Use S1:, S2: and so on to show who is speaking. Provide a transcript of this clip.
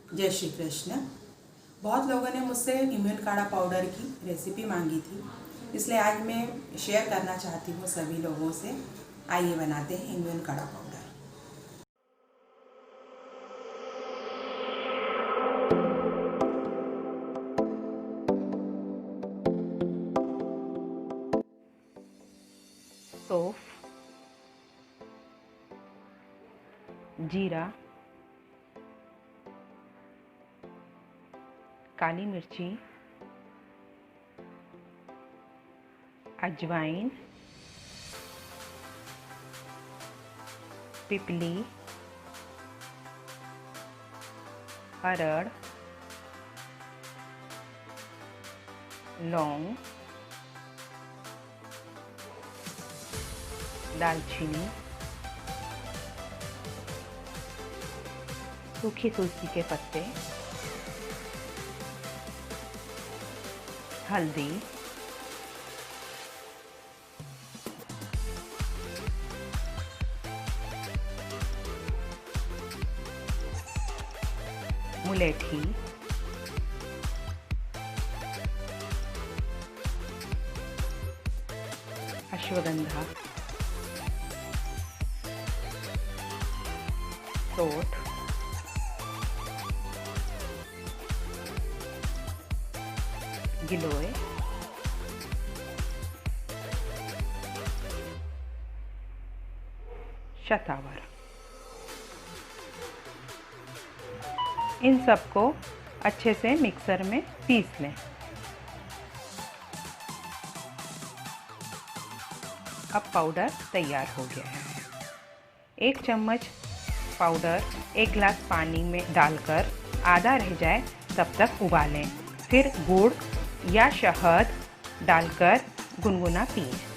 S1: जय श्री कृष्ण। बहुत लोगों ने मुझसे इम्यून काढ़ा पाउडर की रेसिपी मांगी थी, इसलिए आज मैं शेयर करना चाहती हूँ सभी लोगों से। आइए बनाते हैं इम्यून काढ़ा पाउडर। सौंफ, जीरा, काली मिर्ची, अजवाइन, पिपली, अरड़, लौंग, दालचीनी, सूखी तुलसी के पत्ते, हल्दी, मुलेठी, अश्वगंधा, सोंठ, गिलोय, शतावर। इन सबको अच्छे से मिक्सर में पीस लें। अब पाउडर तैयार हो गया है। 1 चम्मच पाउडर 1 गिलास पानी में डालकर आधा रह जाए तब तक उबालें। फिर गुड़ या शहद डालकर गुनगुना पिएं।